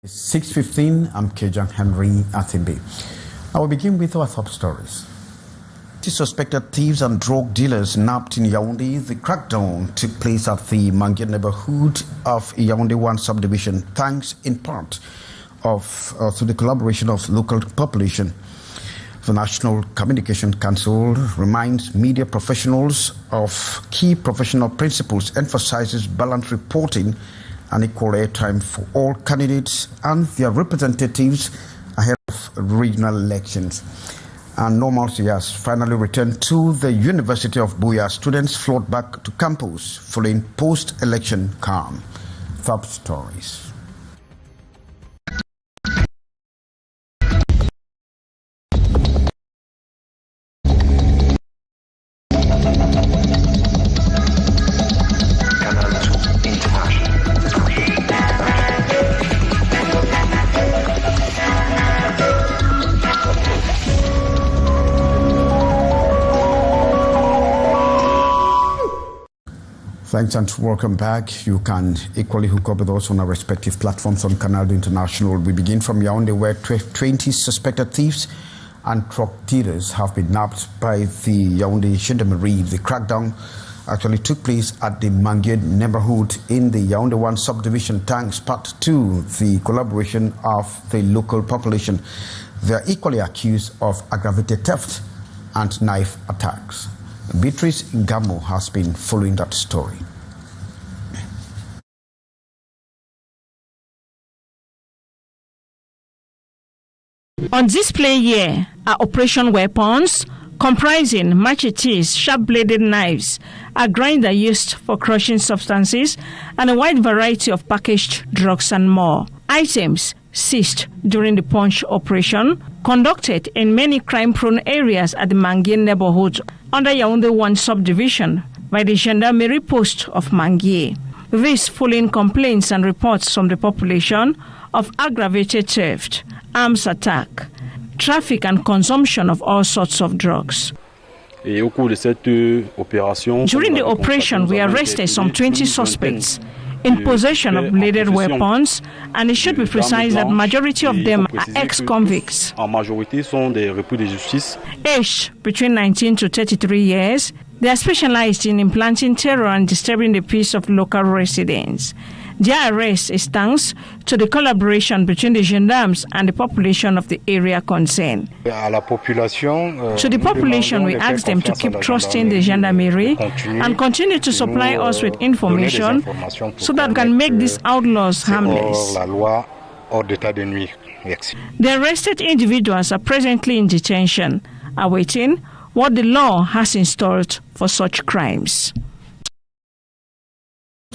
6:15, I'm Kejan Henry Athimbe. I will begin with our top stories. Suspected thieves and drug dealers nabbed in Yaoundé. The crackdown took place at the Manguier neighborhood of Yaoundé 1 subdivision, thanks in part to the collaboration of local population. The National Communication Council reminds media professionals of key professional principles, emphasizes balanced reporting and equal airtime for all candidates and their representatives ahead of regional elections. And normalcy has finally returned to the University of Buea. Students float back to campus following post-election calm. Top stories. Thanks and welcome back. You can equally hook up with us on our respective platforms on Canal International. We begin from Yaoundé, where 20 suspected thieves and truck dealers have been nabbed by the Yaoundé Gendarmerie. The crackdown actually took place at the Manguier neighborhood in the Yaoundé 1 subdivision, thanks part to the collaboration of the local population. They are equally accused of aggravated theft and knife attacks. Beatrice Ngamo has been following that story. On display here are operation weapons comprising machetes, sharp-bladed knives, a grinder used for crushing substances, and a wide variety of packaged drugs and more. Items seized during the punch operation conducted in many crime-prone areas at the Manguier neighborhood under Yaoundé 1 subdivision by the Gendarmerie post of Manguier. This following complaints and reports from the population of aggravated theft, arms attack, traffic and consumption of all sorts of drugs. During the operation, we arrested some 20 suspects in possession of bladed weapons, and it should be precise that majority of them are ex-convicts. Aged between 19 to 33 years, they are specialized in implanting terror and disturbing the peace of local residents. Their arrest is thanks to the collaboration between the gendarmes and the population of the area concerned. To the population, we ask them to keep trusting the gendarmerie and continue to supply us with information so that we can make these outlaws harmless. The arrested individuals are presently in detention, awaiting what the law has installed for such crimes.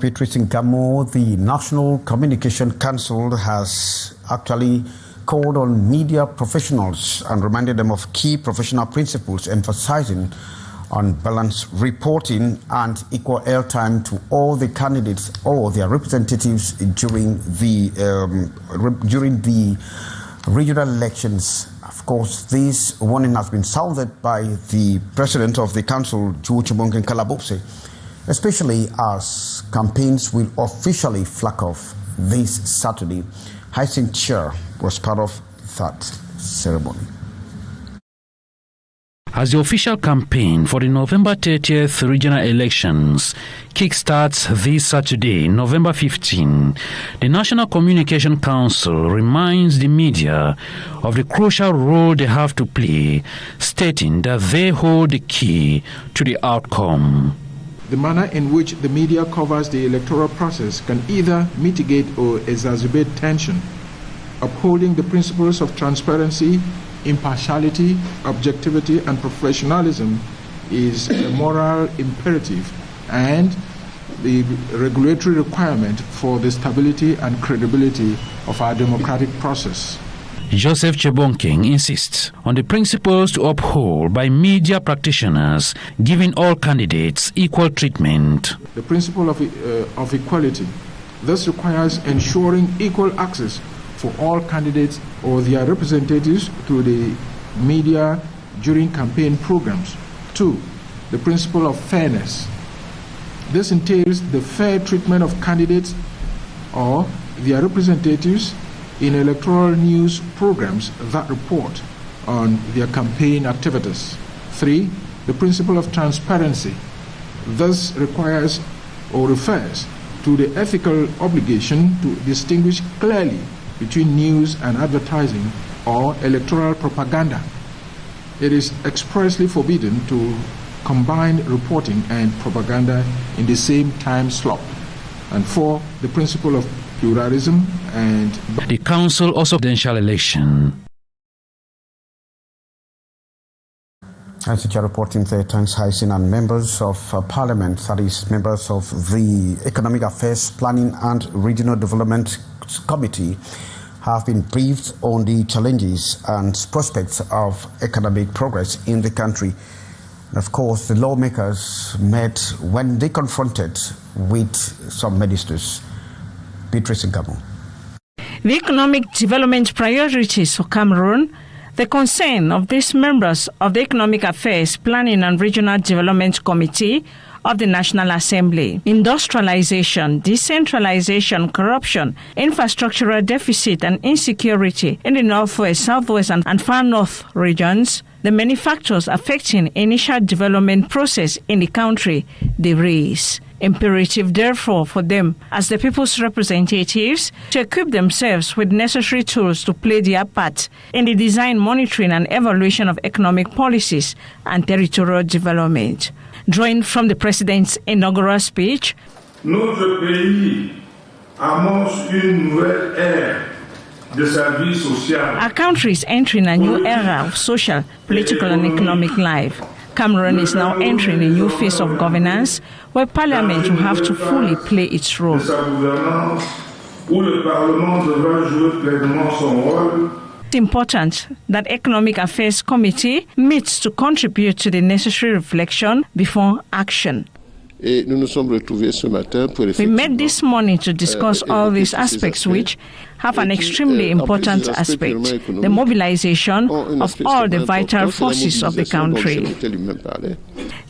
Beatrice Ngamo, the National Communication Council has actually called on media professionals and reminded them of key professional principles, emphasizing on balanced reporting and equal airtime to all the candidates or their representatives during the regional elections. Of course, this warning has been sounded by the president of the council, George Mbongen Kalabopse, especially as campaigns will officially flag off this Saturday. Hyacinth Chair was part of that ceremony. As the official campaign for the November 30th regional elections kickstarts this Saturday, November 15, the National Communication Council reminds the media of the crucial role they have to play, stating that they hold the key to the outcome. The manner in which the media covers the electoral process can either mitigate or exacerbate tension. Upholding the principles of transparency, impartiality, objectivity, and professionalism is a moral imperative and the regulatory requirement for the stability and credibility of our democratic process. Joseph Chebonking insists on the principles to uphold by media practitioners, giving all candidates equal treatment. The principle of equality. This requires ensuring equal access for all candidates or their representatives through the media during campaign programs. 2. The principle of fairness. This entails the fair treatment of candidates or their representatives in electoral news programs that report on their campaign activities. 3. The principle of transparency. This requires or refers to the ethical obligation to distinguish clearly between news and advertising or electoral propaganda. It is expressly forbidden to combine reporting and propaganda in the same time slot. And 4, the principle of pluralism and... The Council also presidential election. ICT reporting there, thanks Hysin, and members of Parliament, that is, members of the Economic Affairs Planning and Regional Development Committee, have been briefed on the challenges and prospects of economic progress in the country. And of course, the lawmakers met when they confronted with some ministers. Beatrice Ngamo. The economic development priorities for Cameroon, the concern of these members of the Economic Affairs Planning and Regional Development Committee of the National Assembly: industrialization, decentralization, corruption, infrastructural deficit and insecurity in the Northwest, Southwest and Far North regions, the many factors affecting initial development process in the country they raise. Imperative, therefore, for them, as the people's representatives, to equip themselves with necessary tools to play their part in the design, monitoring, and evaluation of economic policies and territorial development. Drawing from the President's inaugural speech, Notre pays amorce une nouvelle ère de sa vie sociale. Our country is entering a new era of social, political, and economic life. Cameroon is now entering a new phase of governance where Parliament will have to fully play its role. It's important that Economic Affairs Committee meets to contribute to the necessary reflection before action. We met this morning to discuss all these aspects which have an extremely important aspect, the mobilization of all the vital forces of the country.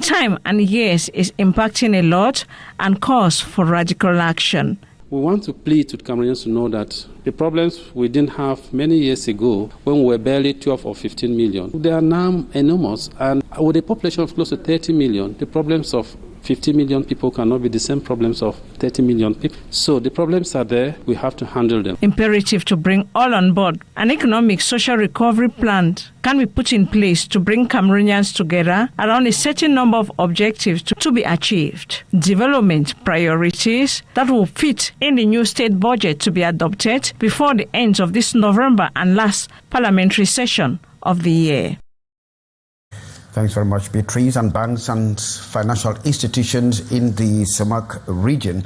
Time and years is impacting a lot and calls for radical action. We want to plead to Cameroonians to know that the problems we didn't have many years ago when we were barely 12 or 15 million, they are now enormous, and with a population of close to 30 million, the problems of 50 million people cannot be the same problems of 30 million people. So the problems are there, we have to handle them. Imperative to bring all on board. An economic social recovery plan can be put in place to bring Cameroonians together around a certain number of objectives to be achieved. Development priorities that will fit in the new state budget to be adopted before the end of this November and last parliamentary session of the year. Thanks very much, Beatrice. And banks and financial institutions in the Semak region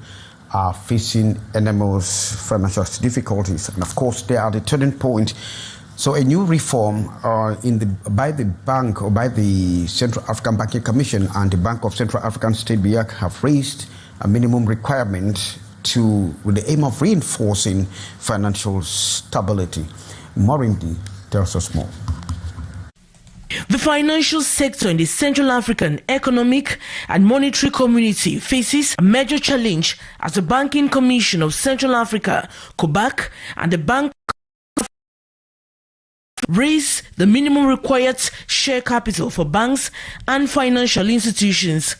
are facing enormous financial difficulties. And of course, they are the turning point. So a new reform by the bank or by the Central African Banking Commission and the Bank of Central African State, BIAC, have raised a minimum requirement with the aim of reinforcing financial stability. Morindi tells us more. The financial sector in the Central African Economic and Monetary Community faces a major challenge as the Banking Commission of Central Africa, COBAC, and the Bank raise the minimum required share capital for banks and financial institutions.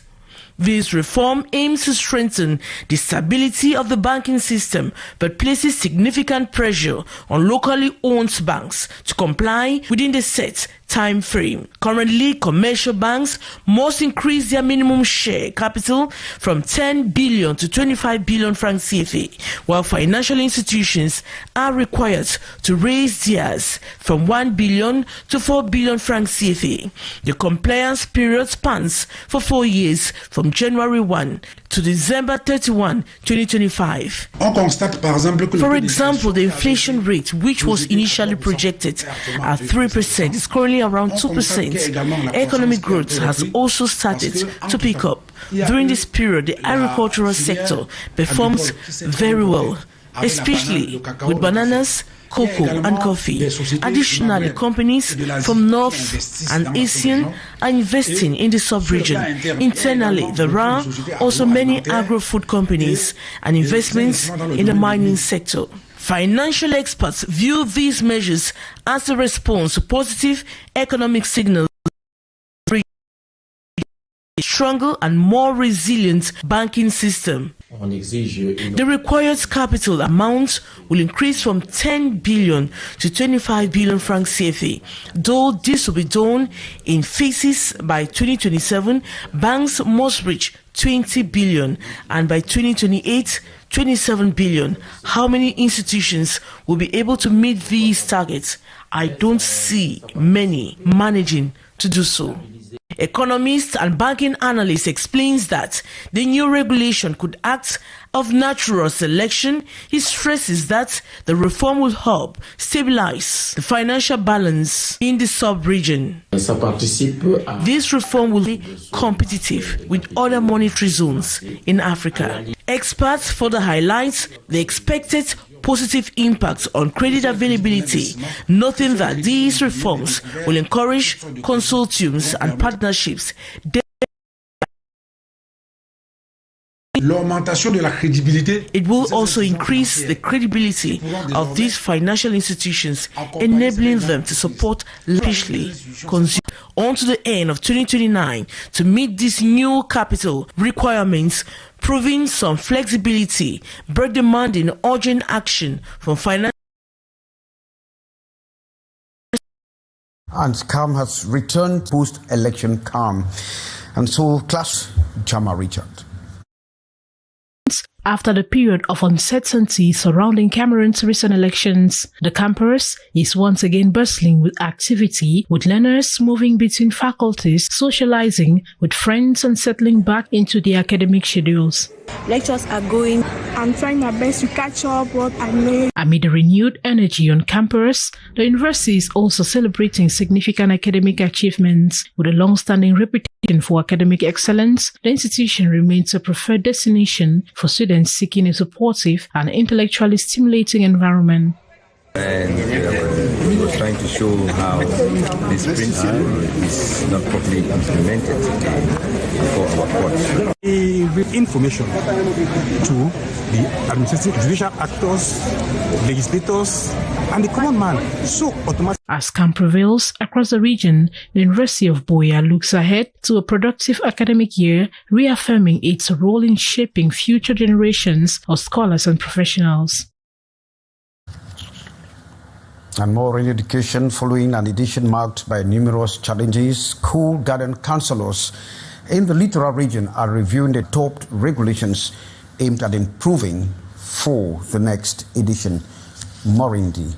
This reform aims to strengthen the stability of the banking system but places significant pressure on locally owned banks to comply within the set time frame. Currently, commercial banks must increase their minimum share capital from 10 billion to 25 billion francs CFA, while financial institutions are required to raise theirs from 1 billion to 4 billion francs CFA. The compliance period spans for 4 years from January 1 to December 31, 2025. For example, the inflation rate, which was initially projected at 3%, is currently around 2%. Economic growth has also started to pick up. During this period, the agricultural sector performs very well, especially with bananas, cocoa and coffee. Additionally, companies from North and Asian are investing in the sub-region. Internally, there are also many agro-food companies and investments in the mining sector. Financial experts view these measures as a response to positive economic signals, a stronger and more resilient banking system. The required capital amount will increase from 10 billion to 25 billion francs CFA. Though this will be done in phases, by 2027, banks must reach 20 billion, and by 2028, 27 billion. How many institutions will be able to meet these targets? I don't see many managing to do so. Economist and banking analyst explains that the new regulation could act of natural selection. He stresses that the reform will help stabilize the financial balance in the sub-region. This reform will be competitive with other monetary zones in Africa. Experts further highlight the expected positive impact on credit availability, noting that these reforms will encourage consortiums and partnerships. It will also increase the credibility of these financial institutions, enabling them to support lavishly consumers on to the end of 2029 to meet these new capital requirements, proving some flexibility, but demanding urgent action from finance. And calm has returned post-election calm. And so, class Jama Richard. After the period of uncertainty surrounding Cameroon's recent elections, the campus is once again bustling with activity, with learners moving between faculties, socializing with friends and settling back into their academic schedules. Lectures are going. I'm trying my best to catch up what I made. Amid the renewed energy on campus, the university is also celebrating significant academic achievements. With a long-standing reputation for academic excellence, the institution remains a preferred destination for students seeking a supportive and intellectually stimulating environment. And we were trying to show how this principle is not properly implemented for our courts. With information to the administrative judicial actors, legislators, and the common man. So automatically, as calm prevails across the region, the University of Buea looks ahead to a productive academic year, reaffirming its role in shaping future generations of scholars and professionals. And more in education, following an edition marked by numerous challenges, school garden councillors in the littoral region are reviewing the top regulations aimed at improving for the next edition. Morindi.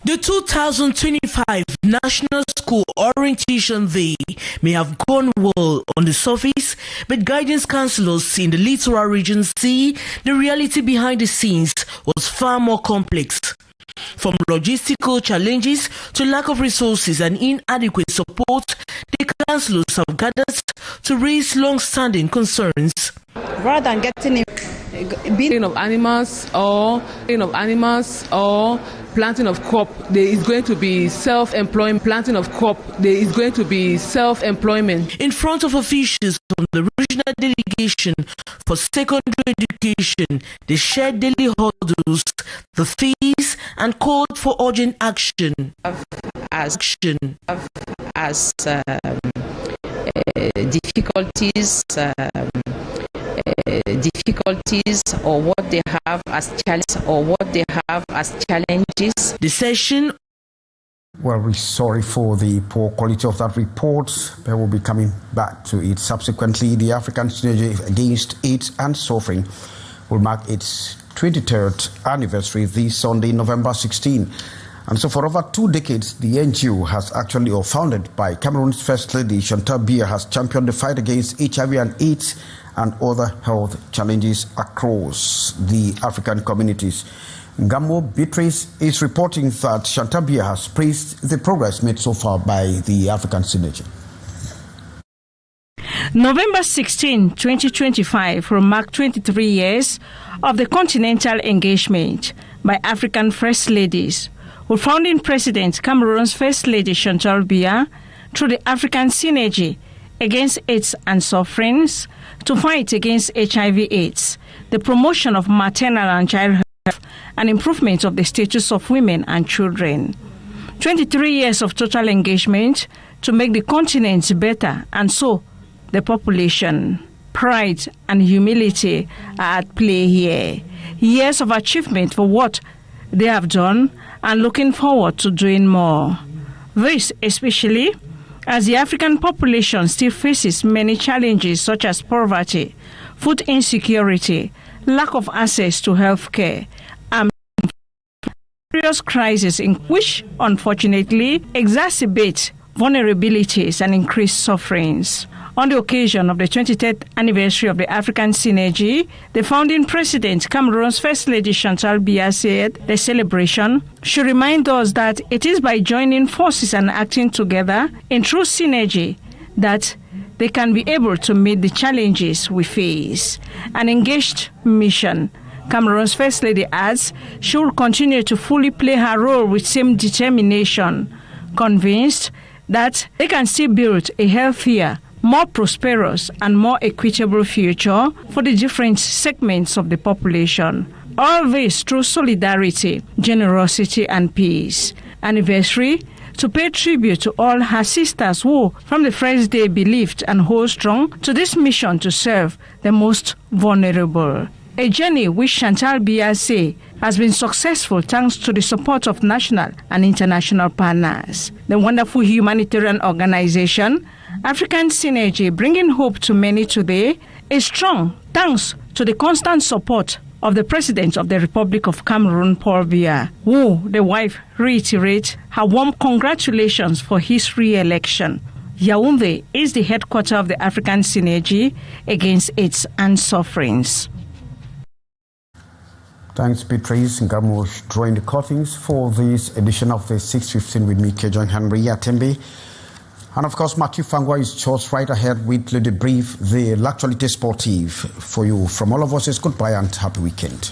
The 2025 National School Orientation Day may have gone well on the surface, but guidance councillors in the littoral region see the reality behind the scenes was far more complex. From logistical challenges to lack of resources and inadequate support, the councillors have gathered to raise long-standing concerns. Rather than getting beating of animals or planting of crop, there is going to be self-employment. Planting of crop, there is going to be self-employment. In front of officials from the regional delegation for secondary education, they shared daily hurdles, the fees, and called for urgent action. Difficulties or what they have as challenges. The session. Well, we're sorry for the poor quality of that report, but we'll be coming back to it subsequently. The African Synergy Against AIDS and Suffering will mark its 23rd anniversary this Sunday, November 16. And so for over 2 decades, the NGO has actually, or founded by Cameroon's First Lady, Chantal Biya, has championed the fight against HIV and AIDS and other health challenges across the African communities. Gambo Beatrice is reporting that Chantal Biya has praised the progress made so far by the African Synergy. November 16, 2025 will mark 23 years of the continental engagement by African First Ladies, with founding President Cameroon's First Lady Chantal Biya through the African Synergy Against AIDS and Sufferings to fight against HIV/AIDS, the promotion of maternal and child health, and improvement of the status of women and children. 23 years of total engagement to make the continent better, and so the population, pride and humility are at play here. Years of achievement for what they have done and looking forward to doing more. This especially as the African population still faces many challenges such as poverty, food insecurity, lack of access to health care, and serious crises in which unfortunately exacerbate vulnerabilities and increase sufferings. On the occasion of the 23rd anniversary of the African Synergy, the founding president, Cameroon's First Lady Chantal Biya, said the celebration should remind us that it is by joining forces and acting together in true synergy that they can be able to meet the challenges we face. An engaged mission, Cameroon's First Lady adds, she will continue to fully play her role with same determination, convinced that they can still build a healthier, more prosperous and more equitable future for the different segments of the population. All this through solidarity, generosity and peace. Anniversary to pay tribute to all her sisters who, from the first day, believed and hold strong to this mission to serve the most vulnerable. A journey which Chantal Biya say has been successful thanks to the support of national and international partners. The wonderful humanitarian organization, African Synergy, bringing hope to many today, is strong thanks to the constant support of the President of the Republic of Cameroon, Paul Biya, who, the wife, reiterates her warm congratulations for his re-election. Yaoundé is the headquarters of the African Synergy against AIDS and sufferings. Thanks, Beatrice Ngamush, drawing the cuttings for this edition of the 6:15 with me, Kejon Henry Atembe. And of course, Matthew Fangwa is just right ahead with the brief, the L'Actualité Sportive for you. From all of us, it's goodbye and happy weekend.